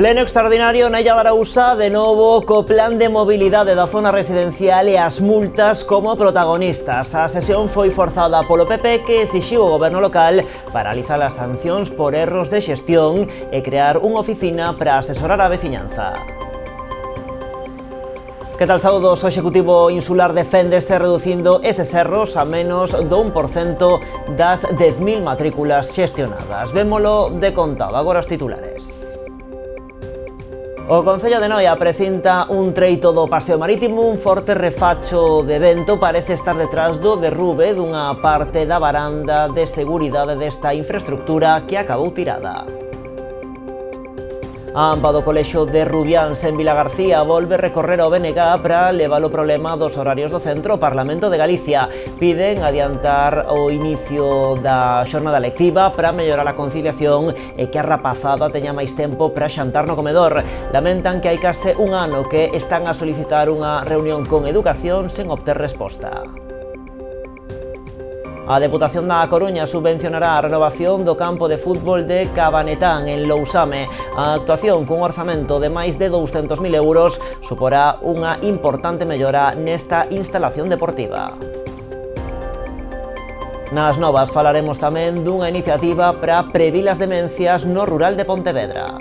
Pleno extraordinario na Illa de Arousa, de novo co plan de mobilidade da zona residencial e as multas como protagonistas. A sesión foi forzada polo PP, que exixiu ao goberno local paralizar as sancións por erros de xestión e crear unha oficina para asesorar a veciñanza. Que tal, saúdos? O Executivo Insular deféndese reducindo eses erros a menos do 1% das 10.000 matrículas xestionadas. Vémolo de contado, agora os titulares. O Concello de Noia precinta un treito do paseo marítimo. Un forte refacho de vento parece estar detrás do derrube dunha parte da varanda de seguridade desta infraestructura que acabou tirada. A AMPA do Colexio de Rubiáns en Vilagarcía volve recorrer ao BNG para levar o problema dos horarios do centro ao Parlamento de Galicia. Piden adiantar o inicio da xornada lectiva para mellorar a conciliación e que a rapazada teña máis tempo para xantar no comedor. Lamentan que hai case un ano que están a solicitar unha reunión con Educación sen obter resposta. A Deputación da Coruña subvencionará a renovación do campo de fútbol de Cabanetán en Lousame. A actuación cun orzamento de máis de 200.000 euros suporá unha importante mellora nesta instalación deportiva. Nas novas falaremos tamén dunha iniciativa para previr as demencias no rural de Pontevedra.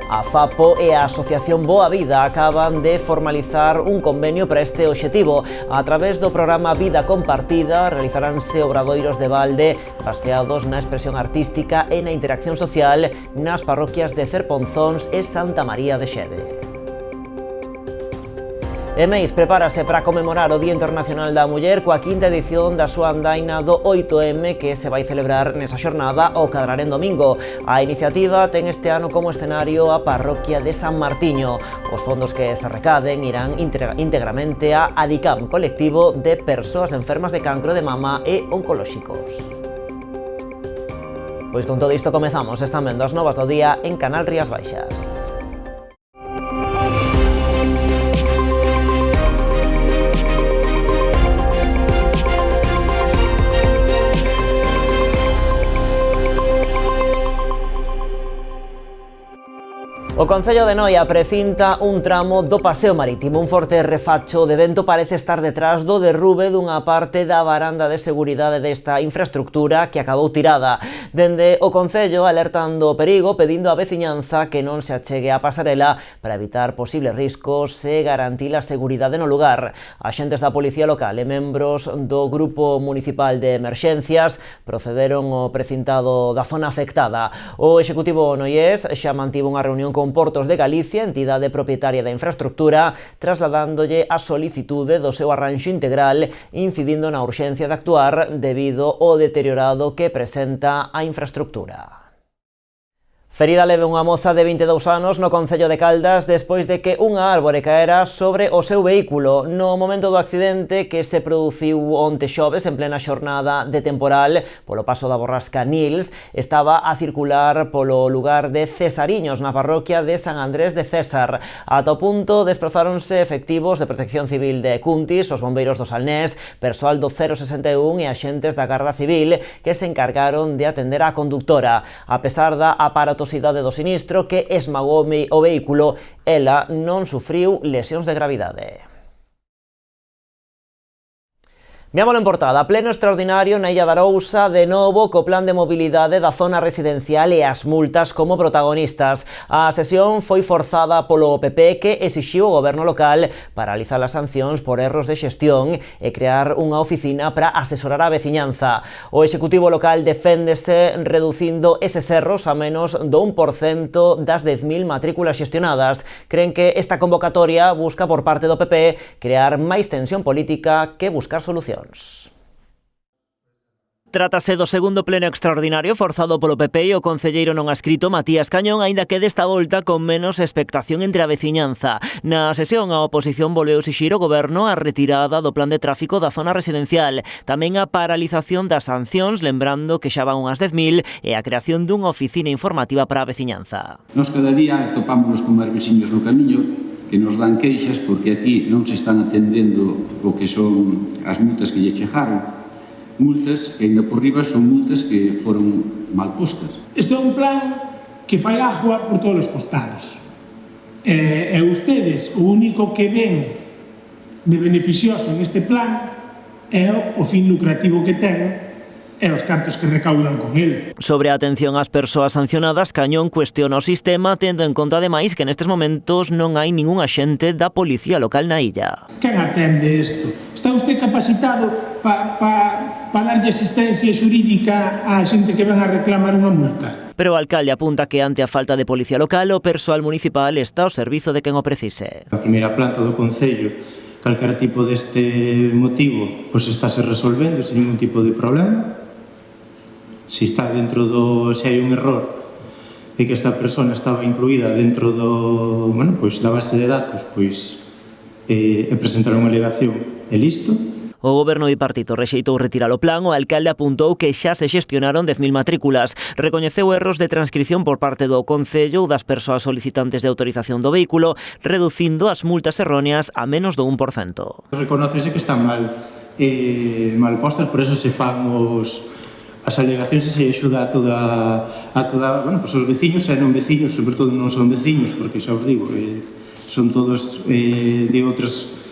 A FAPO e a Asociación Boa Vida acaban de formalizar un convenio para este obxectivo. A través do programa Vida Compartida realizaránse obradoiros de balde baseados na expresión artística e na interacción social nas parroquias de Cerponzóns e Santa María de Xeve. EMEIS prepárase para conmemorar o Día Internacional da Muller coa quinta edición da súa andaina do 8M que se vai celebrar nesa xornada ao cadrar en domingo. A iniciativa ten este ano como escenario a parroquia de San Martiño. Os fondos que se recaden irán íntegramente a ADICAM, colectivo de persoas enfermas de cancro de mama e oncolóxicos. Pois con todo isto comezamos. Están vendo as novas do día en Canal Rías Baixas. O Concello de Noia precinta un tramo do paseo marítimo. Un forte refacho de vento parece estar detrás do derrube dunha parte da varanda de seguridade desta infraestructura que acabou tirada. Dende o Concello alertan do perigo, pedindo á veciñanza que non se achegue á pasarela para evitar posibles riscos e garantir a seguridade no lugar. Axentes da Policía Local e membros do Grupo Municipal de Emerxencias procederon ao precintado da zona afectada. O Executivo noiés xa mantivo unha reunión con Portos de Galicia, entidade propietaria da infraestructura, trasladándolle a solicitude do seu arranxo integral, incidindo na urxencia de actuar debido ao deteriorado que presenta a infraestructura. Ferida leve unha moza de 22 anos no Concello de Caldas despois de que unha árbore caera sobre o seu vehículo. No momento do accidente que se produciu onte xoves en plena xornada de temporal polo paso da borrasca Nils, estaba a circular polo lugar de Cesariños na parroquia de San Andrés de César. Ata o punto desplazáronse efectivos de Protección Civil de Cuntis, os bombeiros do Salnés, persoal do 061 e axentes da Garda Civil que se encargaron de atender á conductora. A pesar da aparatosidade do sinistro que esmagou o vehículo, ela non sufriu lesións de gravidade. Veámolo en portada. Pleno extraordinario na Illa de Arousa, de novo co plan de mobilidade da zona residencial e as multas como protagonistas. A sesión foi forzada polo PP, que exixiu ao goberno local paralizar as sancións por erros de xestión e crear unha oficina para asesorar a veciñanza. O Executivo local deféndese reducindo eses erros a menos do 1% das 10.000 matrículas xestionadas. Creen que esta convocatoria busca por parte do PP crear máis tensión política que buscar solucións. Trátase do segundo pleno extraordinario forzado polo PP e o concelleiro non adscrito Matías Cañón, aínda que desta volta con menos expectación entre a veciñanza. Na sesión a oposición volveu exixir ao goberno a retirada do plan de tráfico da zona residencial, tamén a paralización das sancións, lembrando que xa van unhas 10.000, e a creación dunha oficina informativa para a veciñanza. Nos cada día topámonos con máis veciños no camiño que nos dan queixas porque aquí non se están atendendo o que son as multas que lle chegaron. Multas que, ainda por riba, son multas que foron mal postas. Isto é un plan que fai agua por todos os costados. E ustedes, o único que ven de beneficioso neste plan é o fin lucrativo que ten e os cartos que recaudan con el. Sobre a atención ás persoas sancionadas, Cañón cuestiona o sistema, tendo en conta ademais que nestes momentos non hai ningún axente da Policía Local na illa. Quen atende isto? Está usted capacitado para darlle asistencia xurídica á xente que ven a reclamar unha multa? Pero o alcalde apunta que ante a falta de policía local, o persoal municipal está ao servizo de quen o precise. A primeira planta do Concello, calquer tipo deste motivo, pois estáse resolvendo sen ningún tipo de problema. Se está dentro se hai un error de que esta persona estaba incluída dentro da base de datos, pois presentar unha alegación e listo. O goberno bipartito rexeitou retirar o plan, o alcalde apuntou que xa se xestionaron 10.000 matrículas. Recoñeceu erros de transcripción por parte do Concello ou das persoas solicitantes de autorización do vehículo, reducindo as multas erróneas a menos do 1%. Reconócese que están mal postas, por eso se fan as alegacións e se axuda a toda os veciños e non veciños, sobre todo non son veciños, porque xa os digo, son todos de outras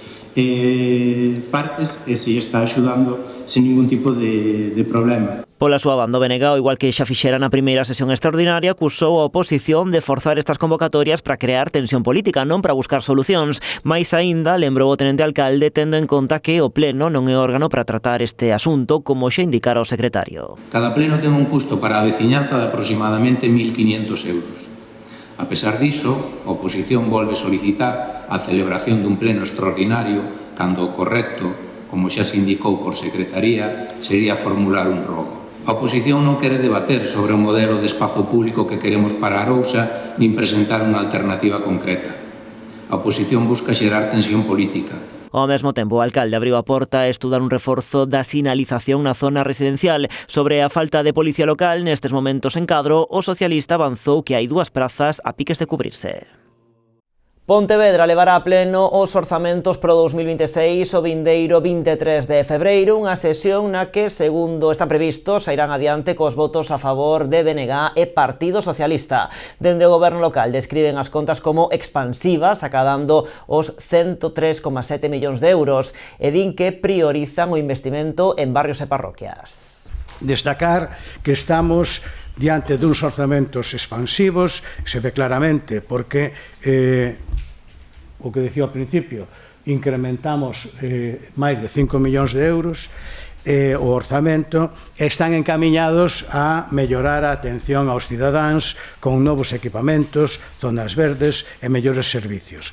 partes e se está axudando sen ningún tipo de problema. Pola súa banda, o BNG, igual que xa fixera na primeira sesión extraordinaria, acusou a oposición de forzar estas convocatorias para crear tensión política, non para buscar solucións. Mais aínda, lembrou o tenente alcalde, tendo en conta que o pleno non é órgano para tratar este asunto, como xa indicara o secretario. Cada pleno ten un custo para a veciñanza de aproximadamente 1.500 euros. A pesar diso, a oposición volve solicitar a celebración dun pleno extraordinario cando o correcto, como xa se indicou por secretaría, sería formular un rogo. A oposición non quere debater sobre o modelo de espazo público que queremos para Arousa nin presentar unha alternativa concreta. A oposición busca xerar tensión política. Ao mesmo tempo, o alcalde abriu a porta a estudar un reforzo da sinalización na zona residencial. Sobre a falta de policía local, nestes momentos en Cadro, o socialista avanzou que hai 2 prazas a piques de cubrirse. Pontevedra levará a pleno os orzamentos pro 2026 o vindeiro 23 de febreiro, unha sesión na que, segundo está previsto, sairán adiante cos votos a favor de BNG e Partido Socialista. Dende o goberno local describen as contas como expansivas, acadando os 103,7 millóns de euros, e din que priorizan o investimento en barrios e parroquias. Destacar que estamos diante duns orzamentos expansivos, se ve claramente porque o que dicía ao principio, incrementamos máis de 5 millóns de euros o orzamento, están encamiñados a mellorar a atención aos cidadáns con novos equipamentos, zonas verdes e mellores servicios.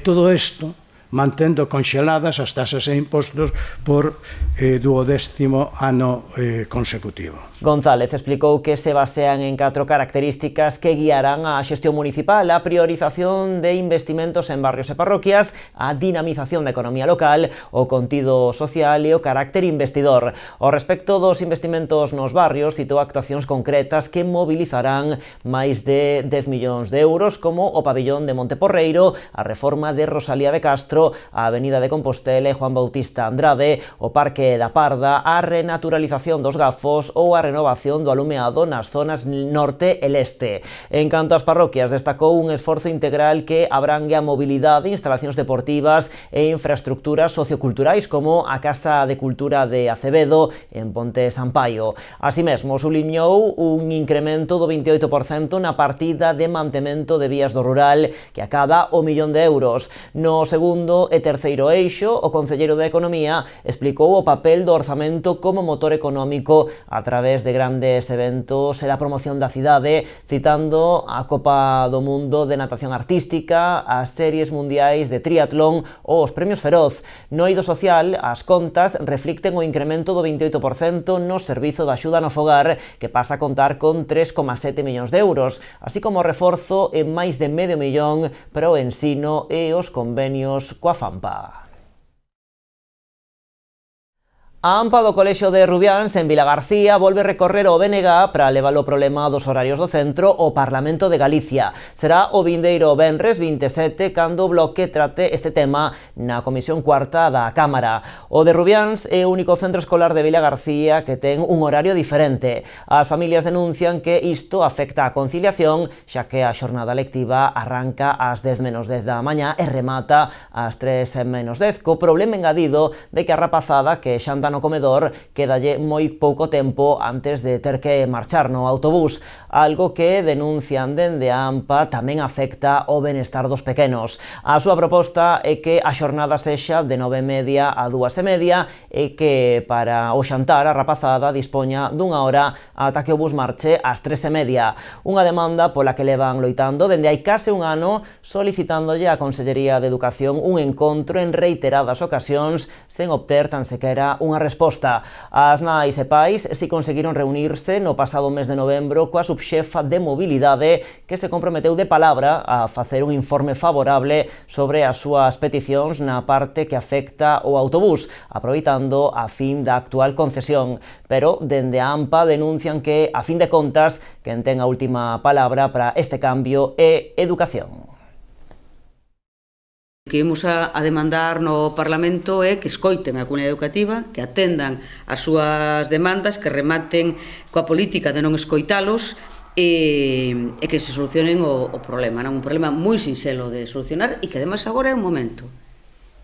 Todo isto mantendo conxeladas as tasas e impostos por 12º ano consecutivo. González explicou que se basean en 4 características que guiarán a xestión municipal: a priorización de investimentos en barrios e parroquias, a dinamización da economía local, o contido social e o carácter investidor. Ao respecto dos investimentos nos barrios, citou actuacións concretas que mobilizarán máis de 10 millóns de euros, como o pabillón de Monteporreiro, a reforma de Rosalía de Castro, a Avenida de Compostela e Juan Bautista Andrade, o Parque da Parda, a renaturalización dos Gafos ou a renovación do alumeado nas zonas norte e leste. En canto ás parroquias, destacou un esforzo integral que abrangue a mobilidade, instalacións deportivas e infraestructuras socioculturais como a Casa de Cultura de Acevedo en Ponte Sampaio. Así mesmo, subliñou un incremento do 28% na partida de mantemento de vías do rural, que acada o 1 millón de euros. No segundo e terceiro eixo, o concelleiro de Economía explicou o papel do orzamento como motor económico a través de grandes eventos e da promoción da cidade, citando a Copa do Mundo de Natación Artística, as series mundiais de triatlón ou os premios Feroz. No eido social, as contas reflicten o incremento do 28% no servizo de axuda no fogar, que pasa a contar con 3,7 millóns de euros, así como reforzo en máis de medio millón para o ensino e os convenios coa FAMPA. A AMPA do Colexio de Rubiáns en Vilagarcía volve recorrer o BNG para levar o problema dos horarios do centro ao Parlamento de Galicia. Será o vindeiro venres 27 cando o Bloque trate este tema na Comisión Cuarta da Cámara. O de Rubiáns é o único centro escolar de Vilagarcía que ten un horario diferente. As familias denuncian que isto afecta a conciliación, xa que a xornada lectiva arranca ás 10 menos 10 da mañá e remata ás 3 menos 10, co problema engadido de que a rapazada que xanta no comedor quedalle moi pouco tempo antes de ter que marchar no autobús, algo que denuncian dende a AMPA tamén afecta o benestar dos pequenos. A súa proposta é que a xornada sexa de 9:30 a 2:30 e que para o xantar a rapazada dispoña dunha hora ata que o bus marche ás 3:30. Unha demanda pola que levan loitando dende hai case un ano, solicitándolle á Consellería de Educación un encontro en reiteradas ocasións sen obter tan sequera unha resposta. As nais e pais si conseguiron reunirse no pasado mes de novembro coa subxefa de mobilidade que se comprometeu de palabra a facer un informe favorable sobre as súas peticións na parte que afecta o autobús, aproveitando a fin da actual concesión. Pero dende a AMPA denuncian que, a fin de contas, quen ten a última palabra para este cambio é Educación. O que imos a demandar no Parlamento é que escoiten a comunidade educativa, que atendan as súas demandas, que rematen coa política de non escoitalos e que se solucionen o problema. Un problema moi sinxelo de solucionar e que ademais agora é un momento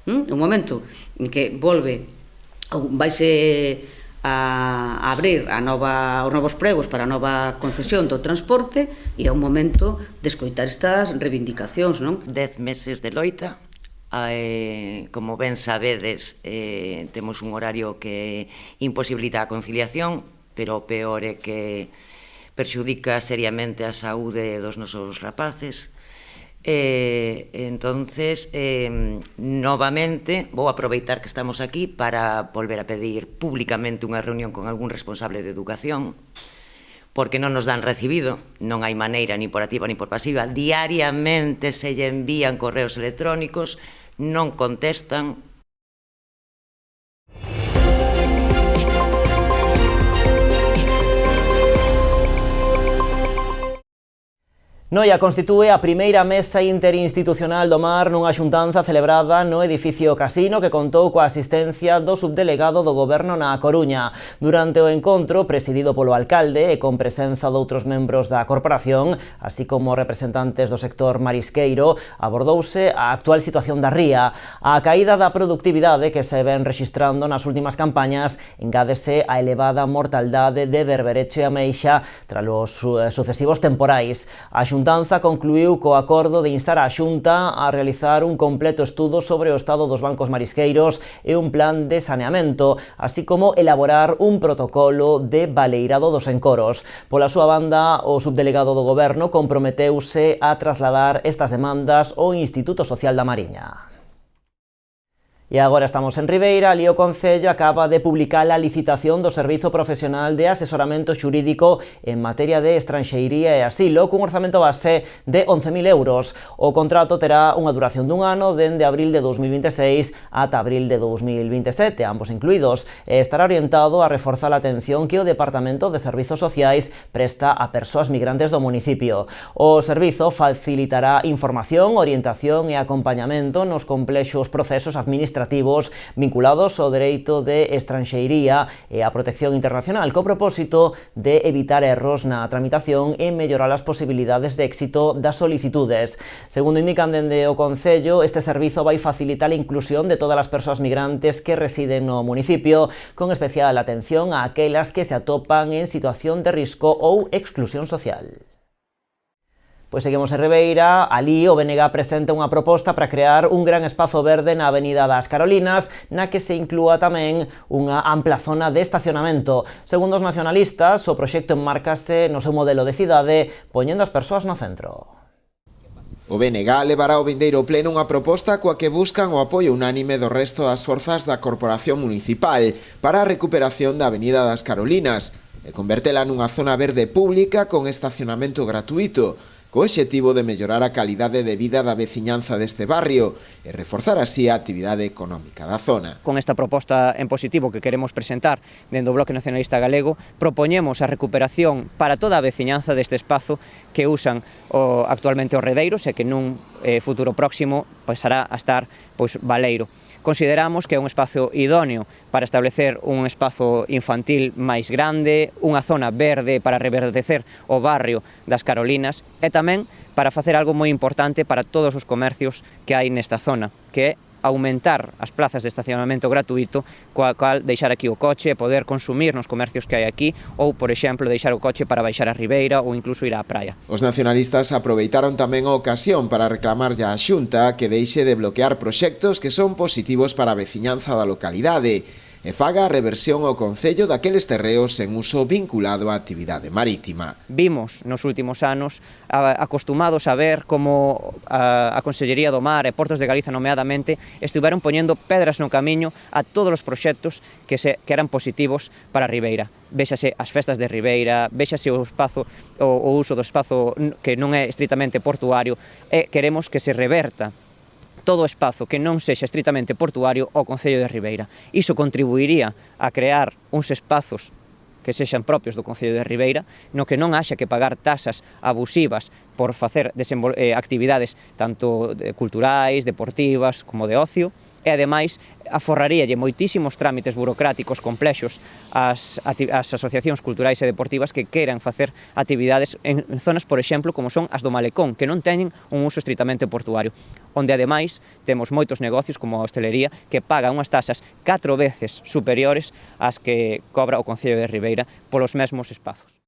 en que vaise a abrir os novos pregos para a nova concesión do transporte e é un momento de escoitar estas reivindicacións, non? 10 meses de loita. Como ben sabedes, temos un horario que imposibilita a conciliación, pero o peor é que perxudica seriamente a saúde dos nosos rapaces. Entonces, novamente, vou aproveitar que estamos aquí para volver a pedir públicamente unha reunión con algún responsable de educación, porque non nos dan recibido, non hai maneira ni por activa ni por pasiva. Diariamente se lle envían correos electrónicos, non contestan. Noia constitúe a primeira mesa interinstitucional do mar nunha xuntanza celebrada no edificio Casino que contou coa asistencia do subdelegado do Goberno na Coruña. Durante o encontro, presidido polo alcalde e con presenza doutros membros da corporación, así como representantes do sector marisqueiro, abordouse a actual situación da ría. A caída da productividade que se ven rexistrando nas últimas campañas engádese a elevada mortaldade de berberecho e ameixa tras os sucesivos temporais. A xuntanza concluiu co acordo de instar a Xunta a realizar un completo estudo sobre o estado dos bancos marisqueiros e un plan de saneamento, así como elaborar un protocolo de baleirado dos encoros. Pola súa banda, o subdelegado do Goberno comprometeuse a trasladar estas demandas ao Instituto Social da Mariña. E agora estamos en Ribeira, ali o Concello acaba de publicar a licitación do Servizo Profesional de Asesoramento Xurídico en materia de estranxeiría e asilo, cun orzamento base de 11.000 euros. O contrato terá unha duración dun ano dende abril de 2026 ata abril de 2027, ambos incluídos, e estará orientado a reforzar a atención que o Departamento de Servizos Sociais presta a persoas migrantes do municipio. O servizo facilitará información, orientación e acompañamento nos complexos procesos administrativos vinculados ao dereito de estranxeiría e á protección internacional, co propósito de evitar erros na tramitación e mellorar as posibilidades de éxito das solicitudes. Segundo indican dende o Concello, este servizo vai facilitar a inclusión de todas as persoas migrantes que residen no municipio, con especial atención a aquelas que se atopan en situación de risco ou exclusión social. Pois seguimos en Ribeira, ali o BNG presenta unha proposta para crear un gran espazo verde na Avenida das Carolinas, na que se inclúa tamén unha ampla zona de estacionamento. Segundo os nacionalistas, o proxecto enmárcase no seu modelo de cidade, poñendo as persoas no centro. O BNG levará ao vindeiro pleno unha proposta coa que buscan o apoio unánime do resto das forzas da Corporación Municipal para a recuperación da Avenida das Carolinas e convertela nunha zona verde pública con estacionamento gratuito, co obxectivo de mellorar a calidade de vida da veciñanza deste barrio e reforzar así a actividade económica da zona. Con esta proposta en positivo que queremos presentar dentro do Bloque Nacionalista Galego, propoñemos a recuperación para toda a veciñanza deste espazo que usan actualmente os redeiros e que nun futuro próximo pasará a estar baleiro. Consideramos que é un espazo idóneo para establecer un espazo infantil máis grande, unha zona verde para reverdecer o barrio das Carolinas e tamén para facer algo moi importante para todos os comercios que hai nesta zona, que é aumentar as plazas de estacionamento gratuito, coa cal deixar aquí o coche e poder consumir nos comercios que hai aquí, ou, por exemplo, deixar o coche para baixar a Ribeira ou incluso ir á praia. Os nacionalistas aproveitaron tamén a ocasión para reclamarlle á Xunta que deixe de bloquear proxectos que son positivos para a veciñanza da localidade e faga a reversión ao Concello daqueles terreos en uso vinculado á actividade marítima. Vimos nos últimos anos acostumados a ver como a Consellería do Mar e Portos de Galiza nomeadamente estiveron poñendo pedras no camiño a todos os proxectos que eran positivos para a Ribeira. Véxase as festas de Ribeira, véxase o uso do espazo que non é estritamente portuario e queremos que se reverta todo o espazo que non sexa estritamente portuario ao Concello de Ribeira. Iso contribuiría a crear uns espazos que sexan propios do Concello de Ribeira, no que non haxa que pagar tasas abusivas por facer actividades tanto culturais, deportivas, como de ocio, e, ademais, aforraríalle moitísimos trámites burocráticos complexos ás asociacións culturais e deportivas que queran facer actividades en zonas, por exemplo, como son as do Malecón, que non teñen un uso estritamente portuario, onde, ademais, temos moitos negocios, como a hostelería, que pagan unhas tasas 4 veces superiores ás que cobra o Concello de Ribeira polos mesmos espazos.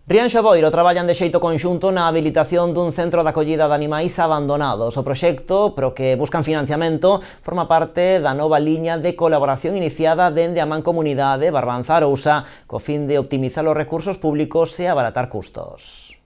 Rianxo e Boiro traballan de xeito conxunto na habilitación dun centro de acollida de animais abandonados. O proxecto, pro que buscan financiamento, forma parte da nova liña de colaboración iniciada dende a Mancomunidade Barbanza-Arousa, co fin de optimizar os recursos públicos e abaratar custos.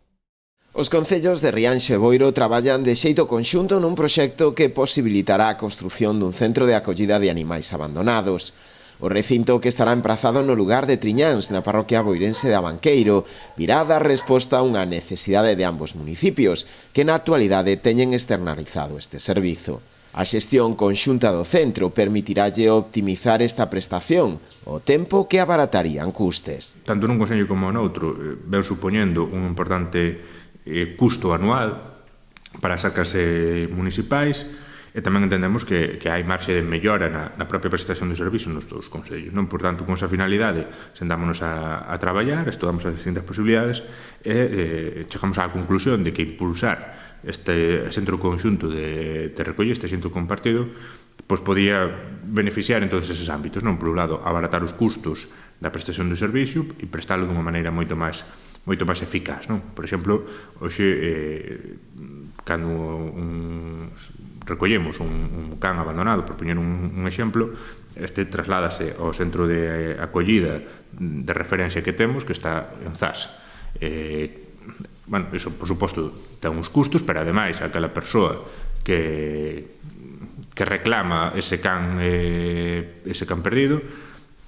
Os concellos de Rianxo e Boiro traballan de xeito conxunto nun proxecto que posibilitará a construción dun centro de acollida de animais abandonados. O recinto, que estará emprazado no lugar de Triñáns, na parroquia boirense de Abanqueiro, virá a dar resposta a unha necesidade de ambos municipios, que na actualidade teñen externalizado este servizo. A xestión conxunta do centro permitirálle optimizar esta prestación, o tempo que abaratarían custes. Tanto nun concello como noutro, veu supoñendo un importante custo anual para as arcas municipais, e tamén entendemos que hai marxe de mellora na propia prestación do servicio nos dous concellos. Por tanto, con esa finalidade, sentámonos a traballar, estudamos as distintas posibilidades e chegamos á conclusión de que impulsar este centro conxunto de recolle, este centro compartido, podía beneficiar en todos eses ámbitos. Por un lado, abaratar os custos da prestación do servicio e prestalo dunha maneira moito máis eficaz. Por exemplo, hoxe, cando recollemos un can abandonado, por poñer un exemplo, este trasládase ao centro de acollida de referencia que temos, que está en Zas. Iso, por suposto, ten uns custos, pero, ademais, aquela persoa que reclama ese can perdido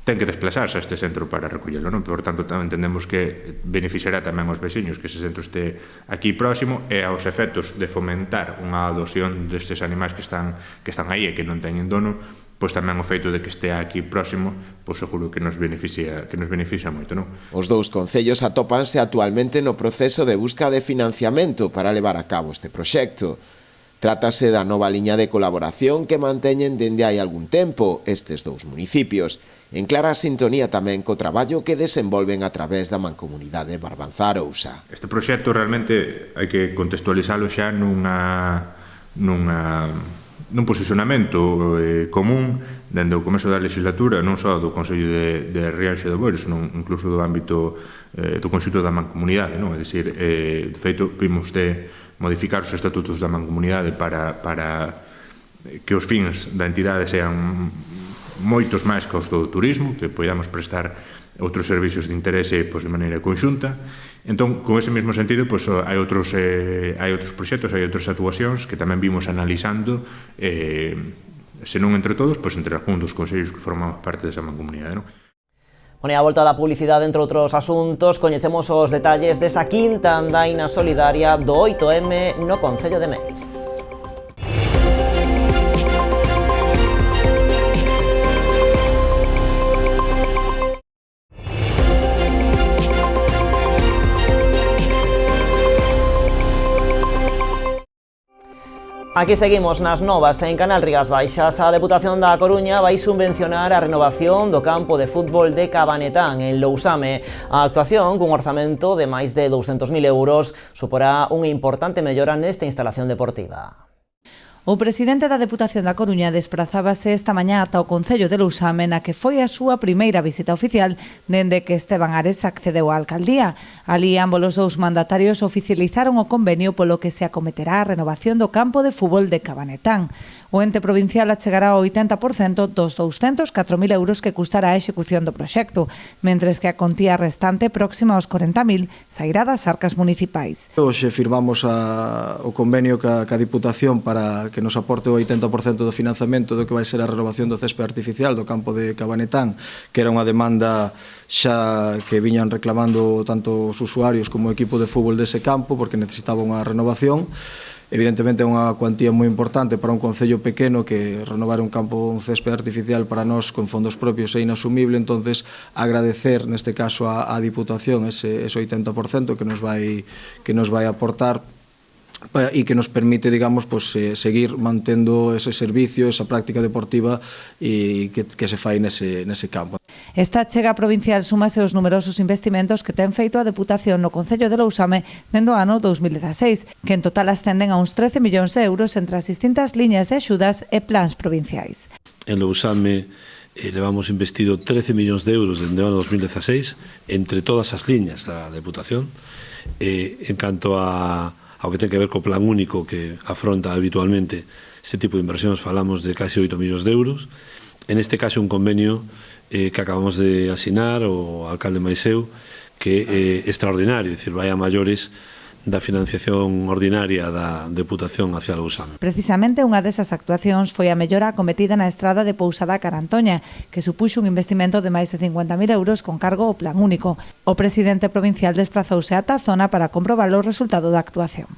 ten que desplazarse a este centro para recollelo. Por tanto, entendemos que beneficiará tamén aos veciños que ese centro este aquí próximo e aos efectos de fomentar unha adopción destes animais que están aí e que non teñen dono, tamén o feito de que este aquí próximo, seguro que nos beneficia moito. Os dous concellos atópanse actualmente no proceso de busca de financiamento para levar a cabo este proxecto. Trátase da nova liña de colaboración que manteñen dende hai algún tempo estes dous municipios, en clara sintonía tamén co traballo que desenvolven a través da Mancomunidade Barbanza-Arousa. Este proxecto realmente hai que contextualizalo xa nun posicionamento común dende o comezo da legislatura, non só do Concello de Rianxo e de Boiro, senón incluso do ámbito do conxunto da Mancomunidade. É dicir, de feito, vimos de modificar os estatutos da Mancomunidade para que os fins da entidade sean moitos máis que os do turismo, que podamos prestar outros servicios de interese de maneira conxunta. Entón, con ese mesmo sentido, hai outros proxectos, hai outras actuacións que tamén vimos analizando, se non entre todos, entre algún dos consellos que formamos parte desa mancomunidade. Bueno, e a volta da publicidade, entre outros asuntos, coñecemos os detalles desa quinta andaina solidaria do 8M no Concello de Meis. Aquí seguimos nas novas en Canal Rías Baixas. A Deputación da Coruña vai subvencionar a renovación do campo de fútbol de Cabanetán, en Lousame. A actuación, cun orzamento de máis de 200.000 euros, suporá unha importante mellora nesta instalación deportiva. O presidente da Deputación da Coruña desprazábase esta mañá ata o Concello de Lousame, na que foi a súa primeira visita oficial dende que Esteban Ares accedeu á alcaldía. Alí, ambos os dous mandatarios oficializaron o convenio polo que se acometerá a renovación do campo de fútbol de Cabanetán. O ente provincial achegará o 80% dos 204.000 euros que custará a execución do proxecto, mentres que a contía restante, próxima aos 40.000, sairá das arcas municipais. Hoxe firmamos o convenio ca Diputación para que nos aporte o 80% do financiamento do que vai ser a renovación do céspede artificial do campo de Cabanetán, que era unha demanda xa que viñan reclamando tanto os usuarios como o equipo de fútbol dese campo, porque necesitaba unha renovación. Evidentemente é unha cuantía moi importante para un concello pequeno, que renovar un céspede artificial para nós con fondos propios é inasumible. Entonces, agradecer neste caso á Diputación ese 80% que nos vai aportar e que nos permite, digamos, seguir mantendo ese servicio, esa práctica deportiva e que se fai nese campo. Esta chega provincial súmase aos numerosos investimentos que ten feito a Deputación no Concello de Lousame dende o ano 2016, que en total ascenden a uns 13 millóns de euros entre as distintas liñas de axudas e plans provinciais. En Lousame levamos investido 13 millóns de euros dende o ano 2016 entre todas as liñas da Deputación. En canto ao que ten que ver co plan único que afronta habitualmente este tipo de inversións, falamos de casi 8 millóns de euros. En este caso un convenio que acabamos de asinar o alcalde Maiseu, que é extraordinario, é dicir, vai a maiores da financiación ordinaria da Deputación hacia Lousame. Precisamente unha desas actuacións foi a mellora acometida na estrada de Pousada a Carantoña, que supuxo un investimento de máis de 50.000 euros con cargo ao plan único. O presidente provincial desprazouse ata a zona para comprobar o resultado da actuación.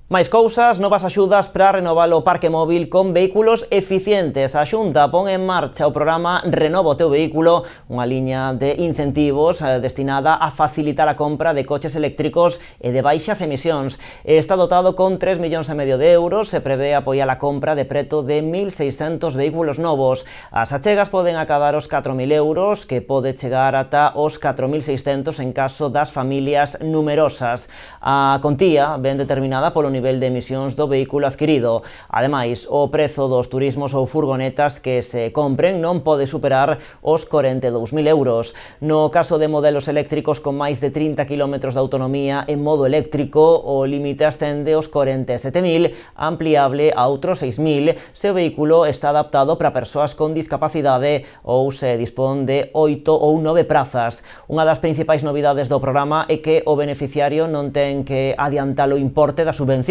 Máis cousas, novas axudas para renovar o parque móvil con vehículos eficientes. A Xunta pon en marcha o programa Renova o teu vehículo, unha liña de incentivos destinada a facilitar a compra de coches eléctricos e de baixas emisións. Está dotado con 3,5 millóns de euros e prevé apoiar a compra de preto de 1.600 vehículos novos. As achegas poden acadar os 4.000 euros, que pode chegar ata os 4.600 en caso das familias numerosas. A contía ven determinada polo nivel de emisións do vehículo adquirido. Ademais, o prezo dos turismos ou furgonetas que se compren non pode superar os 42.000 euros. No caso de modelos eléctricos con máis de 30 km de autonomía en modo eléctrico, o límite ascende aos 47.000, ampliable a outros 6.000 se o vehículo está adaptado para persoas con discapacidade ou se dispón de 8 ou 9 prazas. Unha das principais novidades do programa é que o beneficiario non ten que adiantar o importe da subvención.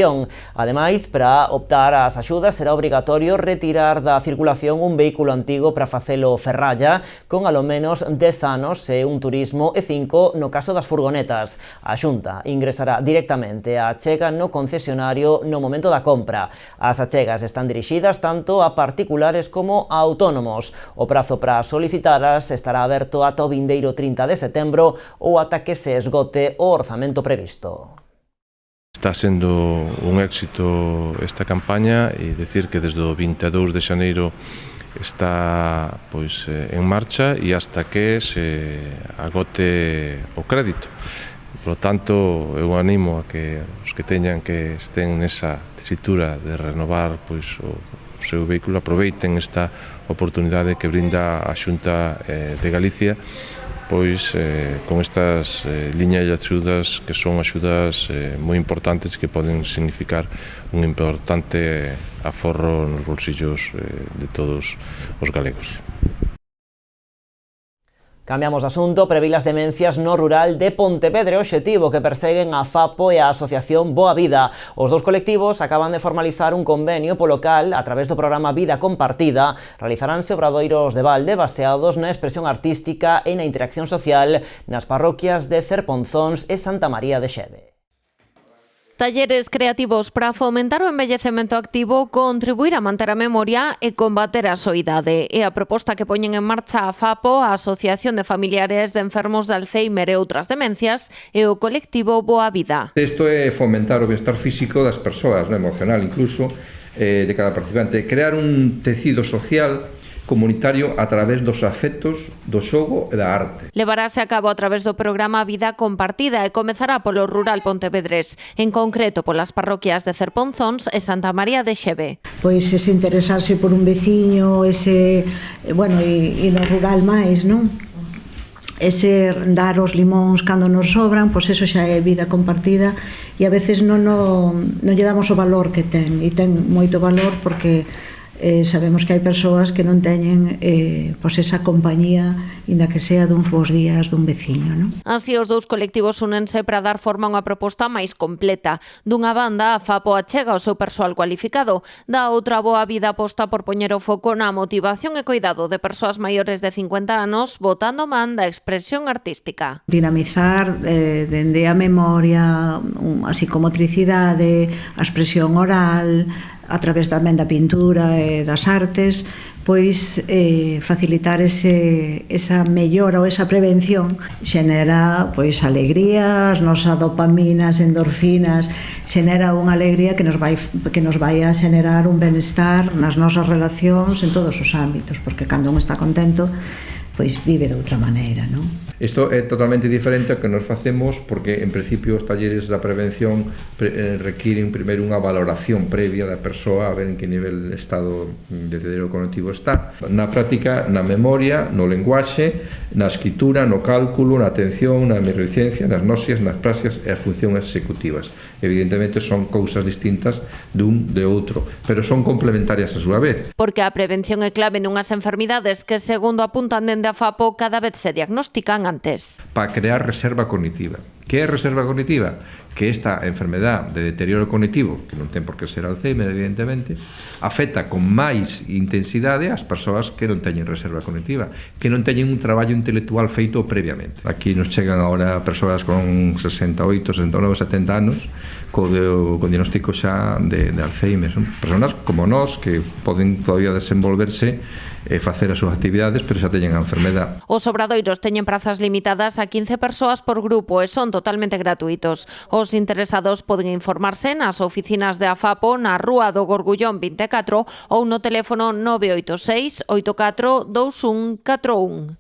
Ademais, para optar ás axudas será obrigatorio retirar da circulación un vehículo antigo para facelo ferralla con alo menos 10 anos se un turismo e 5 no caso das furgonetas. A Xunta ingresará directamente a achega no concesionario no momento da compra. As achegas están dirixidas tanto a particulares como a autónomos. O prazo para solicitaras estará aberto ata o vindeiro 30 de setembro ou ata que se esgote o orzamento previsto. Está sendo un éxito esta campaña e decir que desde o 22 de xaneiro está en marcha e hasta que se agote o crédito. Por lo tanto, eu animo a que os que teñan que estén nesa tesitura de renovar o seu vehículo aproveiten esta oportunidade que brinda a Xunta de Galicia con estas liñas de axudas que son axudas moi importantes que poden significar un importante aforro nos bolsillos de todos os galegos. Cambiamos de asunto, previr as demencias no rural de Pontevedra, obxectivo que perseguen a FAPO e a Asociación Boa Vida. Os dous colectivos acaban de formalizar un convenio polo cal, a través do programa Vida Compartida, realizaránse obradoiros de balde baseados na expresión artística e na interacción social nas parroquias de Cerponzóns e Santa María de Xeve. Talleres creativos para fomentar o envellecemento activo, contribuir a manter a memoria e combater a soidade. É a proposta que poñen en marcha a FAPO, a Asociación de Familiares de Enfermos de Alzheimer e outras demencias, e o colectivo Boa Vida. Isto é fomentar o bienestar físico das persoas, emocional incluso, de cada participante. Crear un tecido social comunitario a través dos afectos, do xogo e da arte. Levarase a cabo a través do programa Vida Compartida e comezará polo rural pontevedrés, en concreto polas parroquias de Cerponzóns e Santa María de Xeve. Pois ese interesarse por un veciño, ese, bueno, e no rural máis, non? Ese dar os limóns cando nos sobran, pois eso xa é vida compartida e a veces non lle damos o valor que ten, e ten moito valor porque sabemos que hai persoas que non teñen pois esa compañía, inda que sea duns bons días dun veciño, non? Así, os dous colectivos únense para dar forma a unha proposta máis completa. Dunha banda, a FAPO achega o seu persoal cualificado, da outra Boa Vida aposta por poñer o foco na motivación e cuidado de persoas maiores de 50 anos, botando man da expresión artística. Dinamizar dende a memoria, a psicomotricidade, a expresión oral, a través tamén da pintura e das artes, pois facilitar esa mellora ou esa prevención xenera pois alegrías, nosas dopaminas, endorfinas, xenera unha alegría que nos vai a xenerar un benestar nas nosas relacións en todos os ámbitos, porque cando un está contento, pois vive de outra maneira, non? Isto é totalmente diferente ao que nos facemos porque, en principio, os talleres da prevención requiren primeiro unha valoración previa da persoa a ver en que nivel de estado de deterioro cognitivo está. Na práctica, na memoria, no lenguaxe, na escritura, no cálculo, na atención, na neurociencia, nas nosias, nas praxias e as funcións executivas. Evidentemente son cousas distintas dun de outro, pero son complementarias a súa vez. Porque a prevención é clave nunhas enfermidades que, segundo apuntan dende a FAPO, cada vez se diagnostican antes. Para crear reserva cognitiva. Que é reserva cognitiva? Que esta enfermedad de deterioro cognitivo, que non ten por que ser Alzheimer, evidentemente, afecta con máis intensidade as persoas que non teñen reserva cognitiva, que non teñen un traballo intelectual feito previamente. Aquí nos chegan agora persoas con 68, 69, 70 anos co diagnóstico xa de Alzheimer. Son persoas como nós que poden todavía desenvolverse e facer as súas actividades, pero xa teñen a enfermedade. Os obradoiros teñen prazas limitadas a 15 persoas por grupo e son totalmente gratuitos. Os interesados poden informarse nas oficinas de AFAPO na Rúa do Gorgullón 24 ou no teléfono 986 84 2141.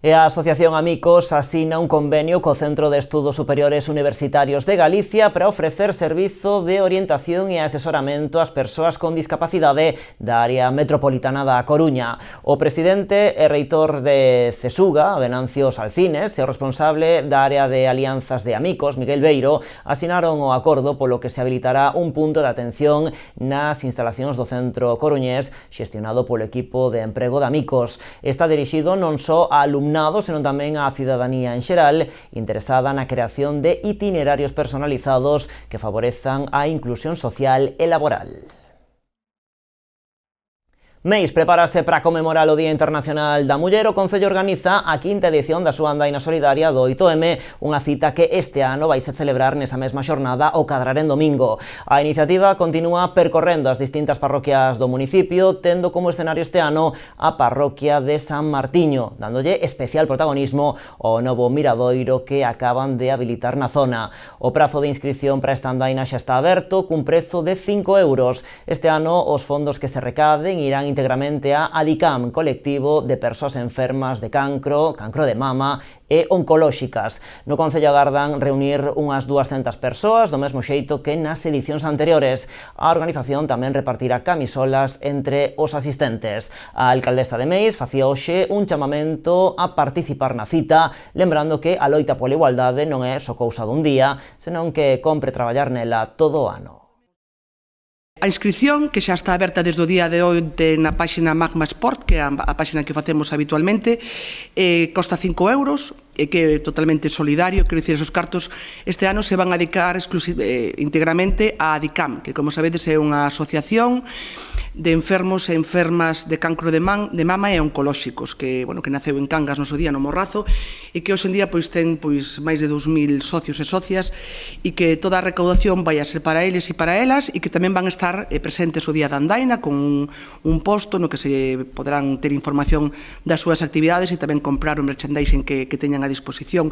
E a Asociación Amicos asina un convenio co Centro de Estudos Superiores Universitarios de Galicia para ofrecer servizo de orientación e asesoramento ás persoas con discapacidade da área metropolitana da Coruña. O presidente e reitor de CESUGA, Venancio Salcines, e o responsable da área de alianzas de Amicos, Miguel Beiro, asinaron o acordo polo que se habilitará un punto de atención nas instalacións do centro coruñés xestionado polo equipo de emprego de Amicos. Está dirixido non só a alumnos, senón tamén á cidadanía en xeral interesada na creación de itinerarios personalizados que favorezan a inclusión social e laboral. Meis prepárase para conmemorar o Día Internacional da Muller. O Concello organiza a quinta edición da súa andaina solidaria do 8M, unha cita que este ano vai se celebrar nesa mesma xornada o Cadrarén domingo. A iniciativa continúa percorrendo as distintas parroquias do municipio, tendo como escenario este ano a parroquia de San Martiño, dándolle especial protagonismo ao novo miradoiro que acaban de habilitar na zona. O prazo de inscripción para esta andaina xa está aberto, cun prezo de 5 euros. Este ano os fondos que se recaden irán íntegramente a ADICAM, colectivo de persoas enfermas de cancro de mama e oncolóxicas. No Concello agardan reunir unhas 200 persoas, do mesmo xeito que nas edicións anteriores. A organización tamén repartirá camisolas entre os asistentes. A alcaldesa de Meis facía hoxe un chamamento a participar na cita, lembrando que a loita pola igualdade non é só cousa dun día, senón que compre traballar nela todo o ano. A inscripción, que xa está aberta desde o día de hoxe na páxina Magma Sport, que é a páxina que facemos habitualmente, costa 5 euros, e que é totalmente solidario, quero dicir, esos cartos este ano se van a dedicar íntegramente a ADICAM, que, como sabedes, é unha asociación de enfermos e enfermas de cancro de mama e oncolóxicos, que naceu en Cangas no seu día, no Morrazo, e que hoxe en día ten máis de 2.000 socios e socias, e que toda a recaudación vai a ser para eles e para elas, e que tamén van a estar presentes o día da Andaina con un posto no que se poderán ter información das súas actividades e tamén comprar o merchandising que teñan a disposición.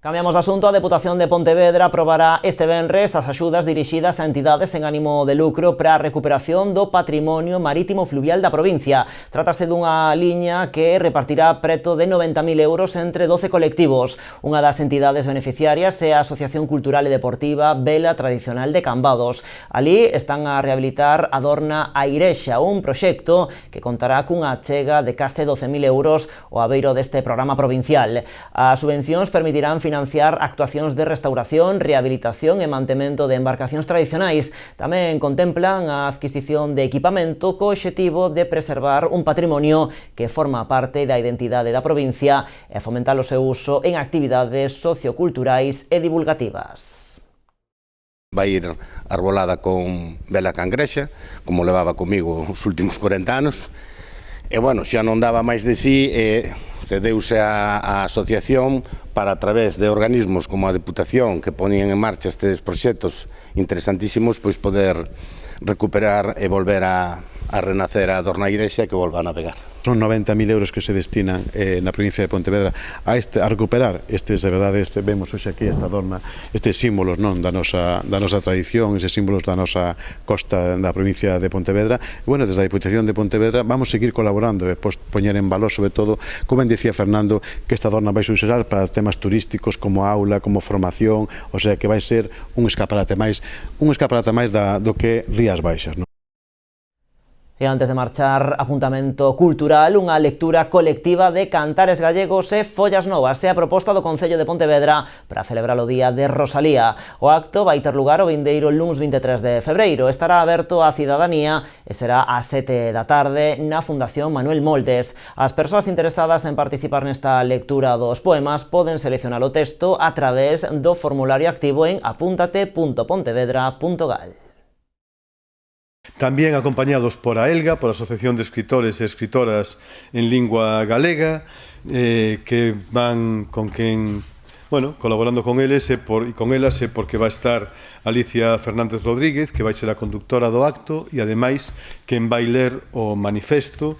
Cambiamos de asunto. A Deputación de Pontevedra aprobará este venres as axudas dirixidas a entidades sen ánimo de lucro para a recuperación do patrimonio marítimo fluvial da provincia. Trátase dunha liña que repartirá preto de 90.000 euros entre 12 colectivos. Unha das entidades beneficiarias é a Asociación Cultural e Deportiva Vela Tradicional de Cambados. Alí están a rehabilitar a Dorna a Irexa, un proxecto que contará cunha achega de case 12.000 euros ao abeiro deste programa provincial. As subvencións permitirán financiar actuacións de restauración, rehabilitación e mantemento de embarcacións tradicionais. Tamén contemplan a adquisición de equipamento co obxectivo de preservar un patrimonio que forma parte da identidade da provincia e fomentar o seu uso en actividades socioculturais e divulgativas. Vai ir arbolada con vela cangrexa, como levaba comigo os últimos 40 anos, e, xa non daba máis de sí, cedeuse a asociación para, a través de organismos como a Deputación que poñen en marcha estes proxectos interesantísimos, poder recuperar e volver a renacer a Dorna Irexa, que volva a navegar. Son 90.000 euros que se destinan na provincia de Pontevedra a recuperar estes, de verdade, vemos hoxe aquí esta dorna, estes símbolos da nosa tradición, estes símbolos da nosa costa da provincia de Pontevedra. Desde a Deputación de Pontevedra vamos a seguir colaborando e poñer en valor, sobre todo, como dicía Fernando, que esta dorna vai usar para temas turísticos como aula, como formación, o sea que vai ser un escaparate máis do que Rías Baixas. E antes de marchar, apuntamento cultural, unha lectura colectiva de cantares gallegos e follas novas. É a proposta do Concello de Pontevedra para celebrar o Día de Rosalía. O acto vai ter lugar o vindeiro luns 23 de febreiro. Estará aberto á cidadanía e será ás 7 da tarde na Fundación Manuel Moldes. As persoas interesadas en participar nesta lectura dos poemas poden seleccionar o texto a través do formulario activo en apuntate.pontevedra.gal. También acompañados por a ELGA, por a Asociación de Escritores e Escritoras en Lingua Galega, que van colaborando con eles e con elas, porque vai estar Alicia Fernández Rodríguez, que vai ser a conductora do acto, e ademais quen vai ler o manifesto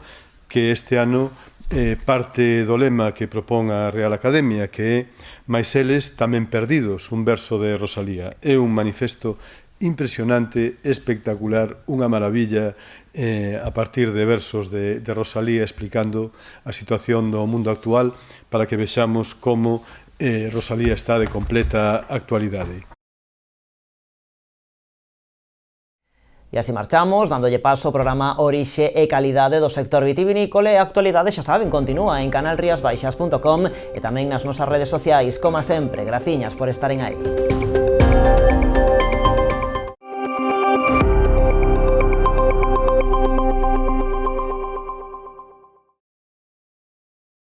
que este ano parte do lema que propón a Real Academia, que é "Mais eles tamén perdidos", un verso de Rosalía. É un manifesto impresionante, espectacular, unha maravilla, a partir de versos de Rosalía explicando a situación do mundo actual, para que vexamos como Rosalía está de completa actualidade. E así marchamos, dándolle paso ao programa Orixe e Calidade do sector vitivinícola. E a actualidade, xa saben, continúa en canalriasbaixas.com e tamén nas nosas redes sociais. Como sempre, graciñas por estaren aí.